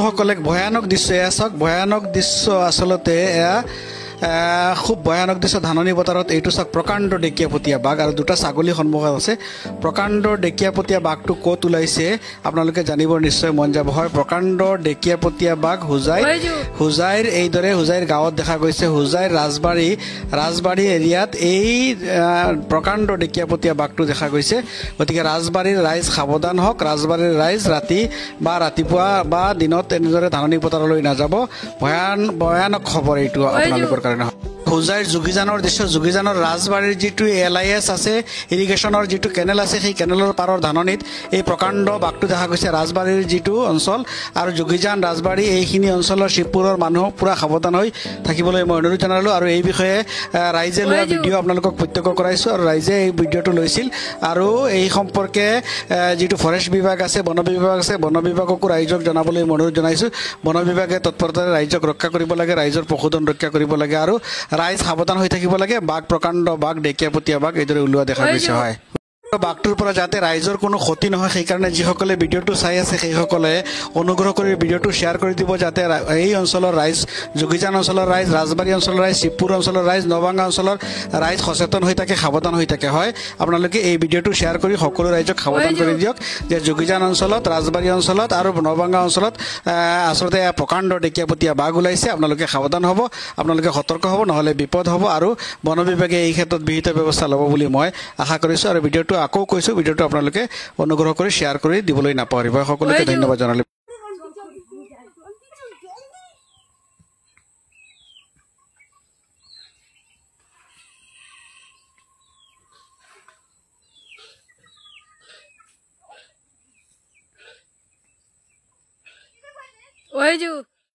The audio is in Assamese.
সকলে ভয়ানক দৃশ্য এয়া চাওক ভয়ানক দৃশ্য আসলতে এয়া খুব ভয়ানক দৃশ্য ধাননি বতাৰত এইটো চাওক প্ৰকাণ্ড ডেকিয়াপতীয়া বাঘ আৰু দুটা ছাগলী সন্মুখত আছে প্ৰকাণ্ড ডেকিয়াপতীয়া বাঘটো ক'ত ওলাইছে আপোনালোকে জানিবৰ নিশ্চয় মন যাব হয় প্ৰকাণ্ড ডেকিয়াপতীয়া বাঘ হুজাইৰ এইদৰে হুজাইৰ গাঁৱত দেখা গৈছে হুজাইৰ ৰাজবাৰী এৰিয়াত এই প্ৰকাণ্ড ডেকিয়াপতীয়া বাঘটো দেখা গৈছে গতিকে ৰাজবাৰীৰ ৰাইজ সাৱধান হওক ৰাজবাৰীৰ ৰাইজ ৰাতি বা ৰাতিপুৱা বা দিনত এনেদৰে ধাননি পথাৰলৈ নাযাব ভয়ানক খবৰ এইটো আপোনালোকৰ কাৰণে হুজাইৰ যোগীজানৰ দৃশ্য যোগীজানৰ ৰাজবাৰীৰ যিটো LIS আছে ইৰিগেশ্যনৰ যিটো কেনেল আছে সেই কেনেলৰ পাৰৰ ধাননিত এই প্ৰকাণ্ড বাঘটো দেখা গৈছে ৰাজবাৰীৰ যিটো অঞ্চল আৰু যোগীজান ৰাজবাৰী এইখিনি অঞ্চলৰ শিৱপুৰৰ মানুহ পুৰা সাৱধান হৈ থাকিবলৈ মই অনুৰোধ জনালোঁ আৰু এই বিষয়ে ৰাইজে লোৱা ভিডিঅ' আপোনালোকক প্ৰত্যক্ষ কৰাইছোঁ আৰু ৰাইজে এই ভিডিঅ'টো লৈছিল আৰু এই সম্পৰ্কে যিটো ফৰেষ্ট বিভাগ আছে বন বিভাগ আছে বন বিভাগকো ৰাইজক জনাবলৈ মই অনুৰোধ জনাইছোঁ বন বিভাগে তৎপৰতাৰে ৰাইজক ৰক্ষা কৰিব লাগে ৰাইজৰ পশুধন ৰক্ষা কৰিব লাগে আৰু ৰাইজ সাৱধান হৈ থাকিব লাগে বাঘ প্ৰকাণ্ড বাঘ ডেকিয়াপতীয়া বাঘ এইদৰে ওলোৱা দেখা গৈছে হয় বাঘটোৰ পৰা যাতে ৰাইজৰ কোনো ক্ষতি নহয় সেইকাৰণে যিসকলে ভিডিঅ'টো চাই আছে সেইসকলে অনুগ্ৰহ কৰি ভিডিঅ'টো শ্বেয়াৰ কৰি দিব যাতে এই অঞ্চলৰ ৰাইজ যোগীজান অঞ্চলৰ ৰাইজ ৰাজবাৰী অঞ্চলৰ ৰাইজ শিৱপুৰ অঞ্চলৰ ৰাইজ নৱাংগা অঞ্চলৰ ৰাইজ সচেতন হৈ থাকে সাৱধান হৈ থাকে হয় আপোনালোকে এই ভিডিঅ'টো শ্বেয়াৰ কৰি সকলো ৰাইজক সাৱধান কৰি দিয়ক যে যোগীজান অঞ্চলত ৰাজবাৰী অঞ্চলত আৰু নৱাংগা অঞ্চলত আচলতে প্ৰকাণ্ড ডেকিয়াপতীয়া বাঘ ওলাইছে আপোনালোকে সাৱধান হ'ব আপোনালোকে সতৰ্ক হ'ব নহ'লে বিপদ হ'ব আৰু বন বিভাগে এই ক্ষেত্ৰত বিহিত ব্যৱস্থা ল'ব বুলি মই আশা কৰিছোঁ আৰু ভিডিঅ'টো আকৌ কৈছোঁ ভিডিঅ'টো আপোনালোকে অনুগ্ৰহ কৰি শ্বেয়াৰ কৰি দিবলৈ নাপাহৰিব সকলোকে ধন্যবাদ জনালোঁ Oi, Ju.